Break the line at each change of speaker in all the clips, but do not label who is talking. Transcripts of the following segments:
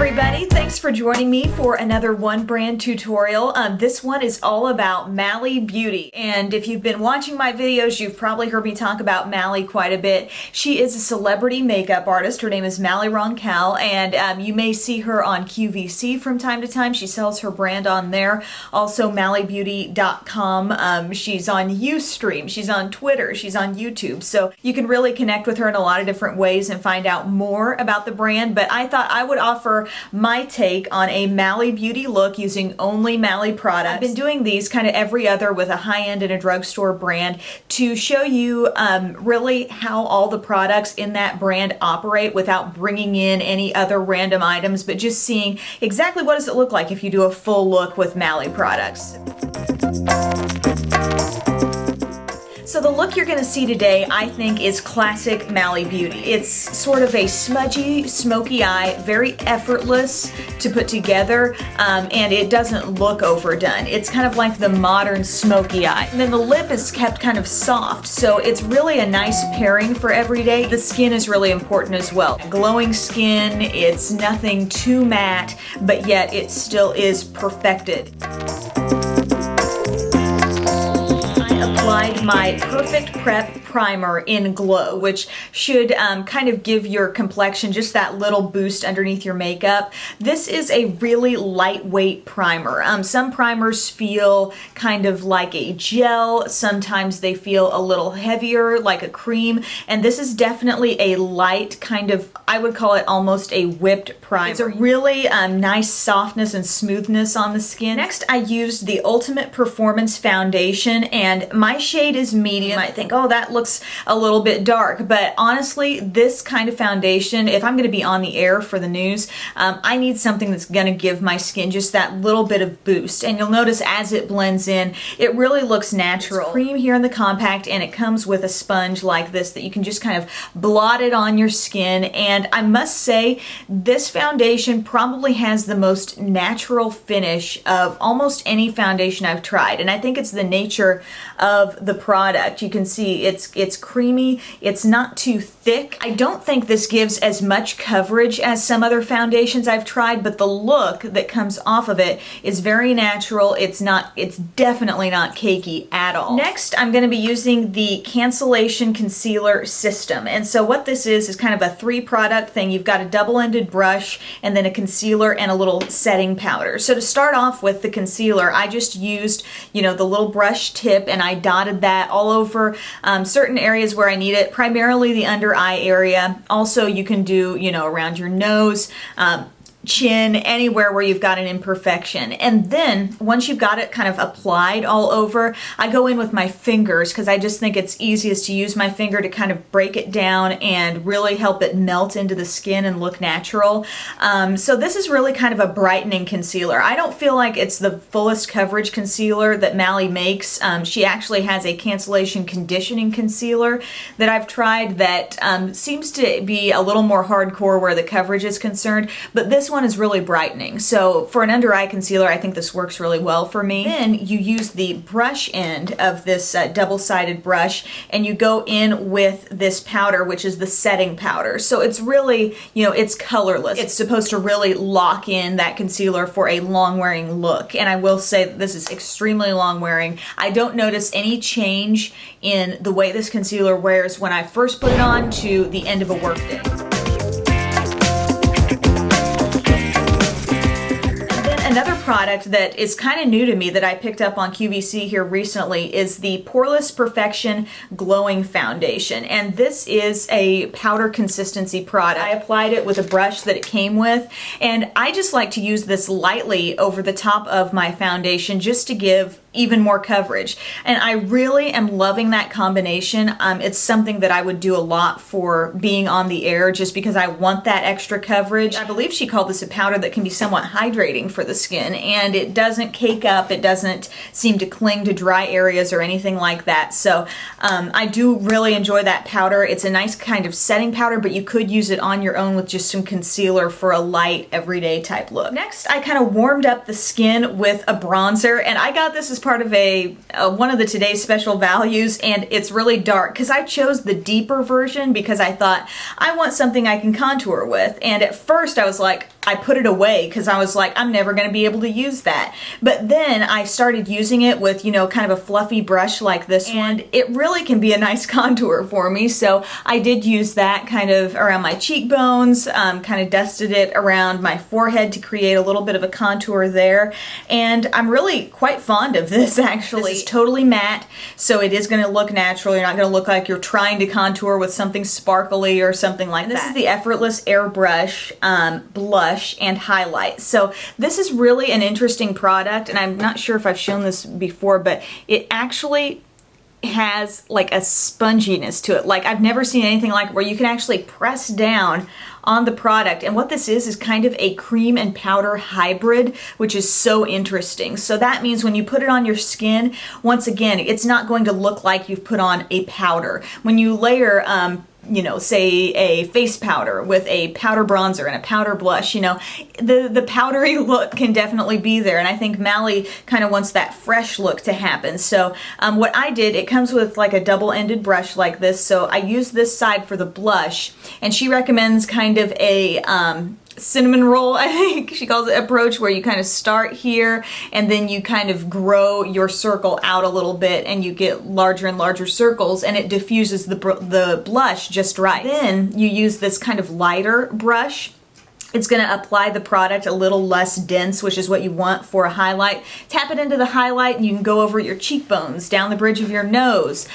everybody, thanks for joining me for another one brand tutorial. This one is all about Mally Beauty, and if you've been watching my videos, you've probably heard me talk about Mally quite a bit. She is a celebrity makeup artist. Her name is Mally Roncal, and you may see her on QVC from time to time. She sells her brand on there. Also MallyBeauty.com. She's on Ustream, she's on Twitter, she's on YouTube, so you can really connect with her in a lot of different ways and find out more about the brand. But I thought I would offer my take on a Mally Beauty look using only Mally products. I've been doing these kind of every other with a high-end and a drugstore brand to show you really how all the products in that brand operate without bringing in any other random items, but just seeing exactly what does it look like if you do a full look with Mally products. So the look you're going to see today, I think, is classic Mally Beauty. It's sort of a smudgy, smoky eye, very effortless to put together, and it doesn't look overdone. It's kind of like the modern smoky eye. And then the lip is kept kind of soft, so it's really a nice pairing for every day. The skin is really important as well. Glowing skin, it's nothing too matte, but yet it still is perfected. Applied my Perfect Prep primer in Glow, which should kind of give your complexion just that little boost underneath your makeup. This is a really lightweight primer. Some primers feel kind of like a gel, sometimes they feel a little heavier like a cream, and this is definitely a light kind of, I would call it almost a whipped primer. It's a really nice softness and smoothness on the skin. Next, I used the Ultimate Performance Foundation, and my shade is medium. You might think, oh, that looks a little bit dark, but honestly, this kind of foundation, if I'm going to be on the air for the news, I need something that's going to give my skin just that little bit of boost. And you'll notice as it blends in, it really looks natural. It's cream here in the compact, and it comes with a sponge like this that you can just kind of blot it on your skin. And I must say, this foundation probably has the most natural finish of almost any foundation I've tried, and I think it's the nature of the product. You can see it's creamy, it's not too thick. I don't think this gives as much coverage as some other foundations I've tried, but the look that comes off of it is very natural. It's definitely not cakey at all. Next, I'm going to be using the Cancellation Concealer System. And so what this is kind of a 3-product thing. You've got a double-ended brush and then a concealer and a little setting powder. So to start off with the concealer, I just used, the little brush tip, and I dotted that all over certain areas where I need it, primarily the under eye area. Also, you can do, around your nose, chin, anywhere where you've got an imperfection. And then once you've got it kind of applied all over, I go in with my fingers because I just think it's easiest to use my finger to kind of break it down and really help it melt into the skin and look natural. So this is really kind of a brightening concealer. I don't feel like it's the fullest coverage concealer that Mally makes. She actually has a Cancellation Conditioning Concealer that I've tried that seems to be a little more hardcore where the coverage is concerned, but this one is really brightening. So for an under eye concealer, I think this works really well for me. Then you use the brush end of this double-sided brush, and you go in with this powder, which is the setting powder. So it's really, it's colorless. It's supposed to really lock in that concealer for a long-wearing look. And I will say that this is extremely long-wearing. I don't notice any change in the way this concealer wears when I first put it on to the end of a workday. Another product that is kind of new to me that I picked up on QVC here recently is the Poreless Perfection Glowing Foundation. And this is a powder consistency product. I applied it with a brush that it came with, and I just like to use this lightly over the top of my foundation just to give even more coverage. And I really am loving that combination. It's something that I would do a lot for being on the air just because I want that extra coverage. I believe she called this a powder that can be somewhat hydrating for the skin, and it doesn't cake up, it doesn't seem to cling to dry areas or anything like that. So I do really enjoy that powder. It's a nice kind of setting powder, but you could use it on your own with just some concealer for a light everyday type look. Next, I kind of warmed up the skin with a bronzer, and I got this as is part of one of the Today's Special Values, and it's really dark because I chose the deeper version because I thought I want something I can contour with. And at first I was like, I put it away because I was like, I'm never going to be able to use that. But then I started using it with, you know, kind of a fluffy brush like this one. It really can be a nice contour for me. So I did use that kind of around my cheekbones, kind of dusted it around my forehead to create a little bit of a contour there. And I'm really quite fond of this actually. This is totally matte, so it is going to look natural. You're not going to look like you're trying to contour with something sparkly or something like that. This is the Effortless Airbrush blush and highlight. So this is really an interesting product, and I'm not sure if I've shown this before, but it actually has like a sponginess to it. Like I've never seen anything like it, where you can actually press down on the product. And what this is kind of a cream and powder hybrid, which is so interesting. So that means when you put it on your skin, once again, it's not going to look like you've put on a powder. When you layer you know, say a face powder with a powder bronzer and a powder blush, you know, the powdery look can definitely be there. And I think Mally kind of wants that fresh look to happen. So what I did, it comes with like a double-ended brush like this. So I use this side for the blush, and she recommends kind of a cinnamon roll, I think she calls it, approach, where you kind of start here and then you kind of grow your circle out a little bit and you get larger and larger circles, and it diffuses the blush just right. Then you use this kind of lighter brush. It's going to apply the product a little less dense, which is what you want for a highlight. Tap it into the highlight and you can go over your cheekbones, down the bridge of your nose,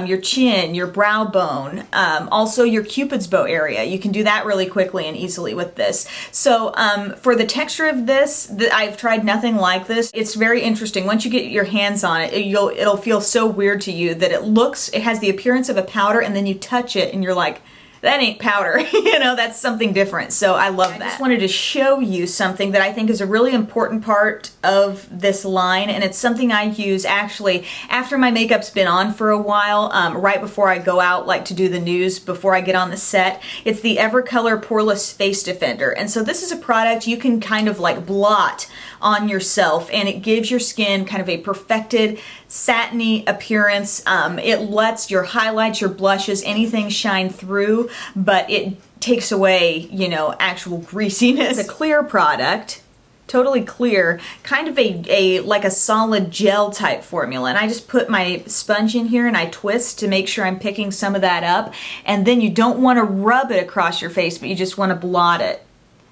your chin, your brow bone, also your Cupid's bow area. You can do that really quickly and easily with this. So for the texture of this, I've tried nothing like this. It's very interesting. Once you get your hands on it, it'll feel so weird to you that it has the appearance of a powder, and then you touch it and you're like, that ain't powder, you know, that's something different. So I love that. I just wanted to show you something that I think is a really important part of this line, and it's something I use actually after my makeup's been on for a while, right before I go out, like to do the news, before I get on the set. It's the Evercolor Poreless Face Defender. And so this is a product you can kind of like blot on yourself, and it gives your skin kind of a perfected satiny appearance. It lets your highlights, your blushes, anything shine through, but it takes away, you know, actual greasiness. It's a clear product, totally clear, kind of like a solid gel type formula. And I just put my sponge in here and I twist to make sure I'm picking some of that up. And then you don't want to rub it across your face, but you just want to blot it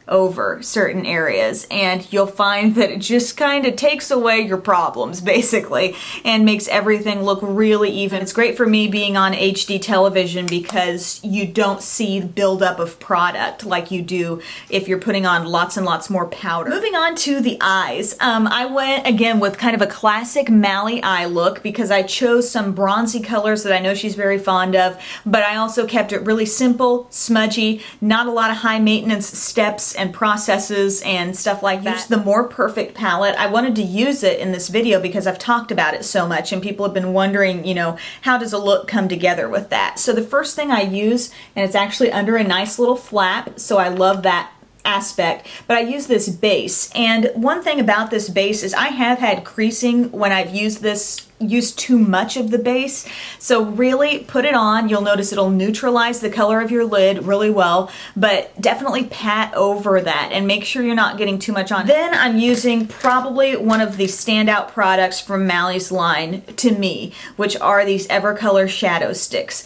over certain areas, and you'll find that it just kind of takes away your problems basically and makes everything look really even. It's great for me being on HD television because you don't see buildup of product like you do if you're putting on lots and lots more powder. Moving on to the eyes, I went again with kind of a classic Mally eye look because I chose some bronzy colors that I know she's very fond of, but I also kept it really simple, smudgy, not a lot of high maintenance steps and processes and stuff like that. Use the More Perfect palette. I wanted to use it in this video because I've talked about it so much and people have been wondering, you know, how does a look come together with that? So the first thing I use, and it's actually under a nice little flap, so I love that aspect, but I use this base. And one thing about this base is I have had creasing when I've used too much of the base. So really put it on. You'll notice it'll neutralize the color of your lid really well, but definitely pat over that and make sure you're not getting too much on. Then I'm using probably one of the standout products from Mally's line to me, which are these Evercolor shadow sticks.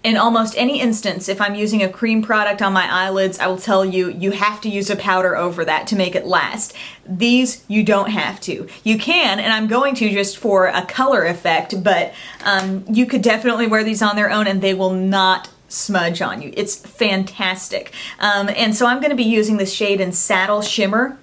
In almost any instance, if I'm using a cream product on my eyelids, I will tell you, you have to use a powder over that to make it last. These, you don't have to. You can, and I'm going to just for a color effect, but you could definitely wear these on their own and they will not smudge on you. It's fantastic. And so I'm going to be using the shade in Saddle Shimmer.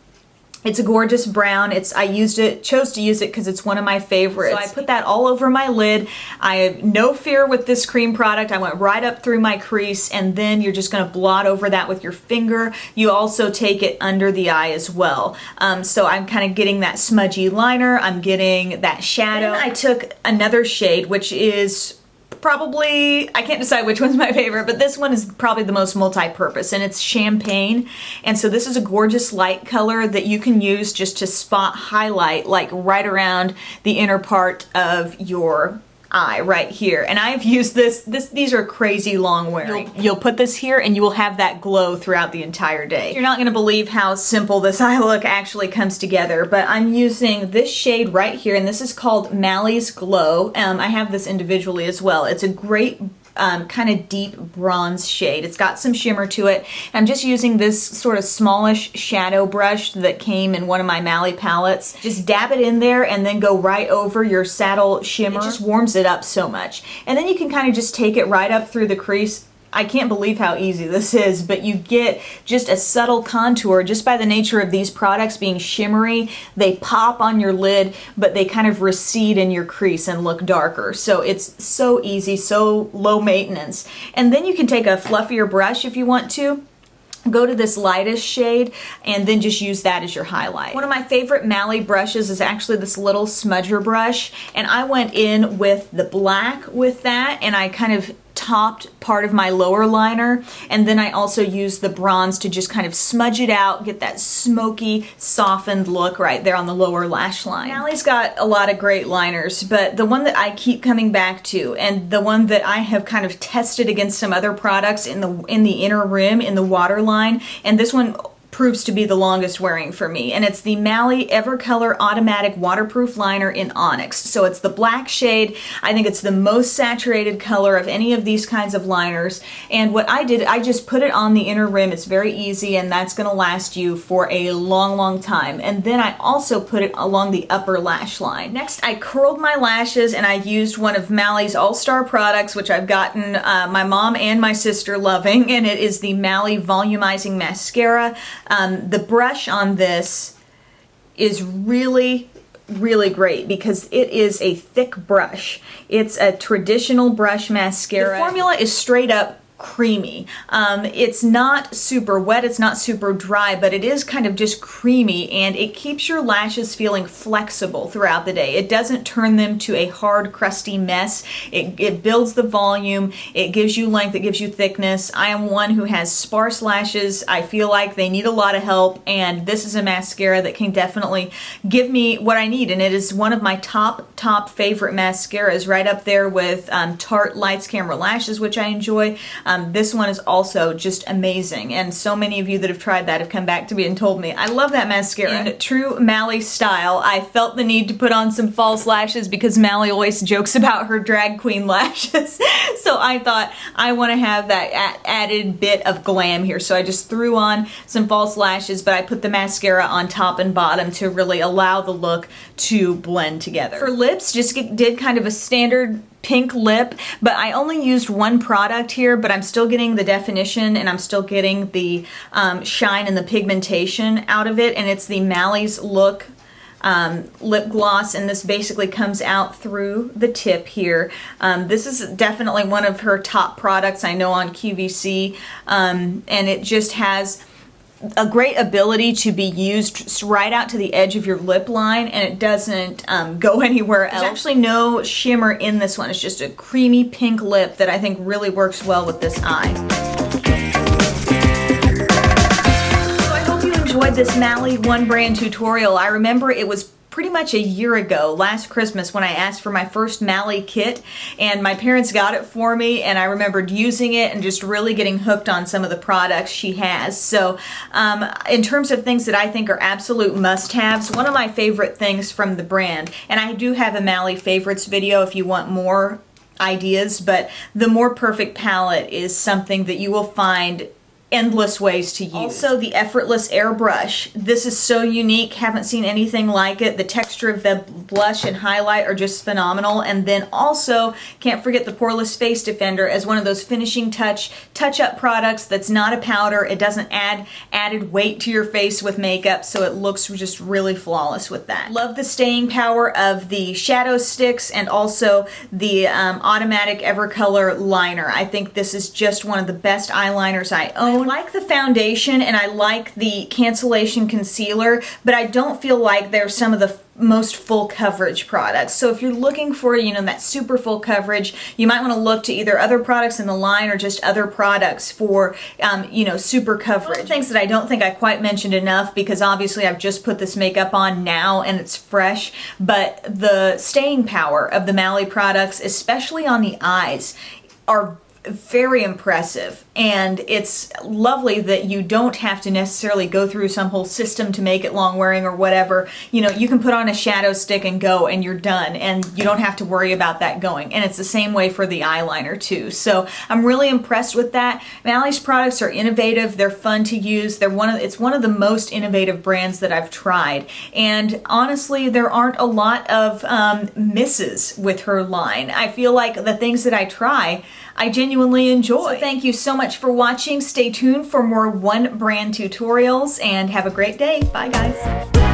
It's a gorgeous brown. Chose to use it because it's one of my favorites. So I put that all over my lid. I have no fear with this cream product. I went right up through my crease, and then you're just gonna blot over that with your finger. You also take it under the eye as well. So I'm kind of getting that smudgy liner. I'm getting that shadow. Then I took another shade, which is probably, I can't decide which one's my favorite, but this one is probably the most multi-purpose, and it's champagne. And so this is a gorgeous light color that you can use just to spot highlight, like right around the inner part of your eye right here. And I've used these are crazy long wearing. You'll put this here and you will have that glow throughout the entire day. You're not gonna believe how simple this eye look actually comes together, but I'm using this shade right here, and this is called Mally's Glow. I have this individually as well. It's a great kind of deep bronze shade. It's got some shimmer to it. I'm just using this sort of smallish shadow brush that came in one of my Mally palettes. Just dab it in there and then go right over your saddle shimmer. It just warms it up so much. And then you can kind of just take it right up through the crease. I can't believe how easy this is, but you get just a subtle contour just by the nature of these products being shimmery. They pop on your lid, but they kind of recede in your crease and look darker. So it's so easy, so low maintenance. And then you can take a fluffier brush if you want to. Go to this lightest shade and then just use that as your highlight. One of my favorite Mally brushes is actually this little smudger brush, and I went in with the black with that, and I kind of topped part of my lower liner, and then I also used the bronze to just kind of smudge it out, get that smoky, softened look right there on the lower lash line. Mally's got a lot of great liners, but the one that I keep coming back to, and the one that I have kind of tested against some other products in the inner rim, in the waterline, and this one proves to be the longest wearing for me, and it's the Mally Evercolor Automatic Waterproof Liner in Onyx. So it's the black shade. I think it's the most saturated color of any of these kinds of liners, and what I did, I just put it on the inner rim. It's very easy, and that's going to last you for a long time. And then I also put it along the upper lash line. Next, I curled my lashes, and I used one of Mally's All-Star products, which I've gotten my mom and my sister loving, and it is the Mally Volumizing Mascara. The brush on this is really great because it is a thick brush. It's a traditional brush mascara. The formula is straight up creamy. It's not super wet, it's not super dry, but it is kind of just creamy, and it keeps your lashes feeling flexible throughout the day. It doesn't turn them to a hard, crusty mess. It builds the volume, it gives you length, it gives you thickness. I am one who has sparse lashes. I feel like they need a lot of help, and this is a mascara that can definitely give me what I need, and it is one of my top favorite mascaras, right up there with Tarte Lights Camera Lashes, which I enjoy. This one is also just amazing, and so many of you that have tried that have come back to me and told me, I love that mascara. In true Mally style, I felt the need to put on some false lashes because Mally always jokes about her drag queen lashes. So I thought I want to have that added bit of glam here. So I just threw on some false lashes, but I put the mascara on top and bottom to really allow the look to blend together. For lips, just did kind of a standard pink lip, but I only used one product here, but I'm still getting the definition and I'm still getting the shine and the pigmentation out of it, and it's the Mally's Look lip gloss, and this basically comes out through the tip here. This is definitely one of her top products I know on QVC, and it just has a great ability to be used right out to the edge of your lip line, and it doesn't go anywhere else. There's actually no shimmer in this one. It's just a creamy pink lip that I think really works well with this eye. So I hope you enjoyed this Mally One Brand tutorial. I remember it was pretty much a year ago, last Christmas, when I asked for my first Mally kit, and my parents got it for me, and I remembered using it and just really getting hooked on some of the products she has. So in terms of things that I think are absolute must-haves, one of my favorite things from the brand, and I do have a Mally favorites video if you want more ideas, but the More Perfect palette is something that you will find endless ways to use. Also, the Effortless Airbrush. This is so unique. Haven't seen anything like it. The texture of the blush and highlight are just phenomenal. And then also, can't forget the Poreless Face Defender as one of those finishing touch-up products that's not a powder. It doesn't add added weight to your face with makeup, so it looks just really flawless with that. Love the staying power of the shadow sticks and also the automatic Evercolor liner. I think this is just one of the best eyeliners I own. like the foundation and I like the Cancellation concealer, but I don't feel like they're some of the most full coverage products. So if you're looking for, you know, that super full coverage, you might want to look to either other products in the line or just other products for, you know, super coverage. One of the things that I don't think I quite mentioned enough, because obviously I've just put this makeup on now and it's fresh, but the staying power of the Mally products, especially on the eyes, are very impressive, and it's lovely that you don't have to necessarily go through some whole system to make it long wearing or whatever. You know, you can put on a shadow stick and go and you're done, and you don't have to worry about that going. And it's the same way for the eyeliner too. So I'm really impressed with that. Mally's products are innovative, they're fun to use, it's one of the most innovative brands that I've tried, and honestly there aren't a lot of misses with her line. I feel like the things that I try I genuinely enjoy. So thank you so much for watching. Stay tuned for more one brand tutorials and have a great day. Bye guys.